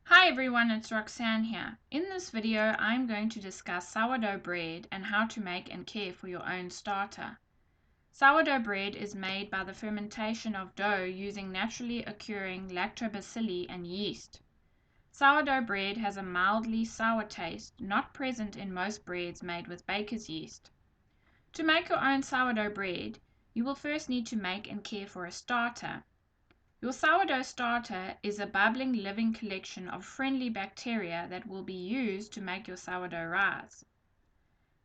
Hi everyone, it's Roxanne here. In this video, I'm going to discuss sourdough bread and how to make and care for your own starter. Sourdough bread is made by the fermentation of dough using naturally occurring lactobacilli and yeast. Sourdough bread has a mildly sour taste, not present in most breads made with baker's yeast. To make your own sourdough bread, you will first need to make and care for a starter. Your sourdough starter is a bubbling living collection of friendly bacteria that will be used to make your sourdough rise.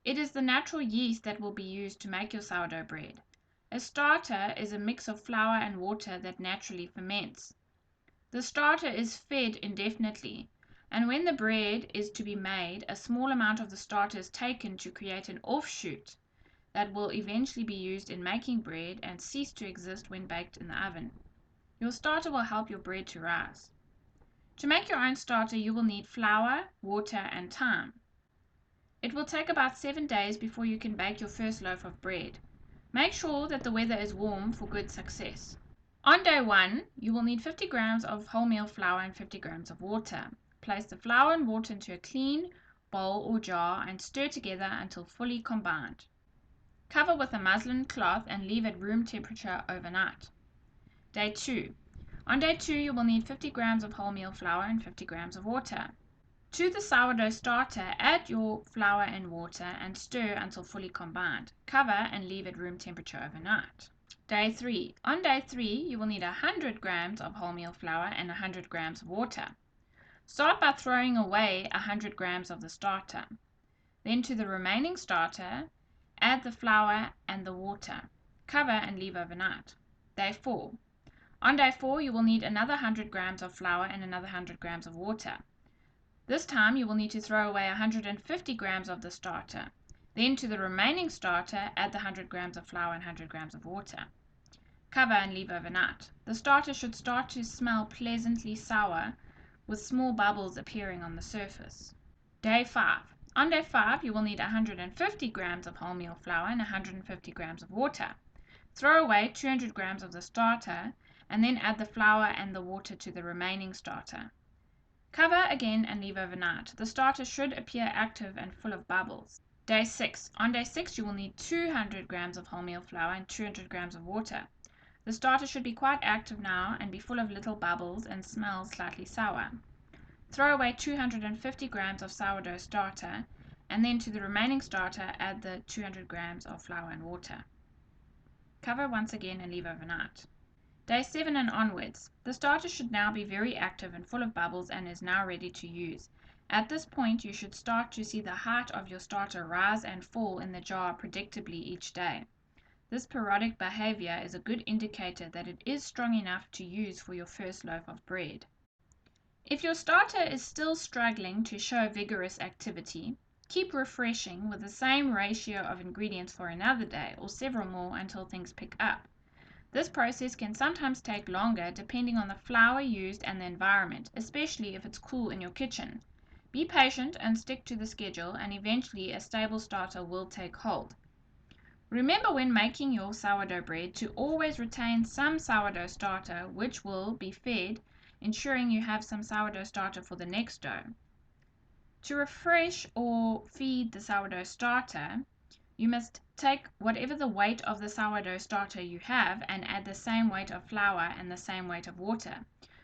It is the natural yeast that will be used to make your sourdough bread. A starter is a mix of flour and water that naturally ferments. The starter is fed indefinitely, and when the bread is to be made, a small amount of the starter is taken to create an offshoot that will eventually be used in making bread and cease to exist when baked in the oven. Your starter will help your bread to rise. To make your own starter, you will need flour, water, and time. It will take about 7 days before you can bake your first loaf of bread. Make sure that the weather is warm for good success. On day 1, you will need 50 grams of wholemeal flour and 50 grams of water. Place the flour and water into a clean bowl or jar and stir together until fully combined. Cover with a muslin cloth and leave at room temperature overnight. Day 2. On day 2, you will need 50 grams of wholemeal flour and 50 grams of water. To the sourdough starter, add your flour and water and stir until fully combined. Cover and leave at room temperature overnight. Day 3. On day 3, you will need 100 grams of wholemeal flour and 100 grams of water. Start by throwing away 100 grams of the starter. Then to the remaining starter, add the flour and the water. Cover and leave overnight. Day 4. On day 4, you will need another 100 grams of flour and another 100 grams of water. This time you will need to throw away 150 grams of the starter. Then to the remaining starter, add the 100 grams of flour and 100 grams of water. Cover and leave overnight. The starter should start to smell pleasantly sour, with small bubbles appearing on the surface. Day 5. On day 5, you will need 150 grams of wholemeal flour and 150 grams of water. Throw away 200 grams of the starter and then add the flour and the water to the remaining starter. Cover again and leave overnight. The starter should appear active and full of bubbles. Day 6. On day 6, you will need 200 grams of wholemeal flour and 200 grams of water. The starter should be quite active now and be full of little bubbles and smell slightly sour. Throw away 250 grams of sourdough starter and then to the remaining starter add the 200 grams of flour and water. Cover once again and leave overnight. Day 7 and onwards. The starter should now be very active and full of bubbles and is now ready to use. At this point, you should start to see the height of your starter rise and fall in the jar predictably each day. This periodic behavior is a good indicator that it is strong enough to use for your first loaf of bread. If your starter is still struggling to show vigorous activity, keep refreshing with the same ratio of ingredients for another day or several more until things pick up. This process can sometimes take longer depending on the flour used and the environment, especially if it's cool in your kitchen. Be patient and stick to the schedule, and eventually a stable starter will take hold. Remember when making your sourdough bread to always retain some sourdough starter which will be fed, ensuring you have some sourdough starter for the next dough. To refresh or feed the sourdough starter, you must take whatever the weight of the sourdough starter you have and add the same weight of flour and the same weight of water.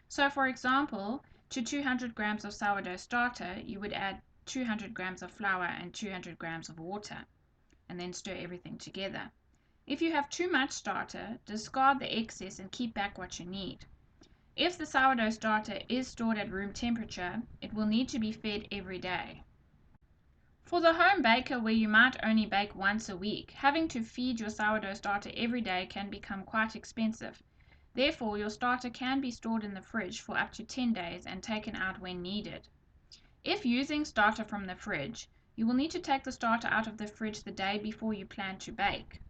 So for example, to 200 grams of sourdough starter, you would add 200 grams of flour and 200 grams of water, and then stir everything together. If you have too much starter, discard the excess and keep back what you need. If the sourdough starter is stored at room temperature, it will need to be fed every day. For the home baker where you might only bake once a week, having to feed your sourdough starter every day can become quite expensive. Therefore, your starter can be stored in the fridge for up to 10 days and taken out when needed. If using starter from the fridge, you will need to take the starter out of the fridge the day before you plan to bake.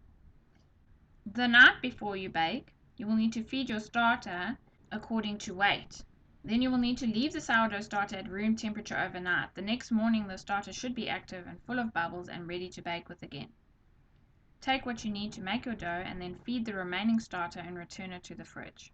The night before you bake, you will need to feed your starter according to weight. Then you will need to leave the sourdough starter at room temperature overnight. The next morning the starter should be active and full of bubbles and ready to bake with again. Take what you need to make your dough and then feed the remaining starter and return it to the fridge.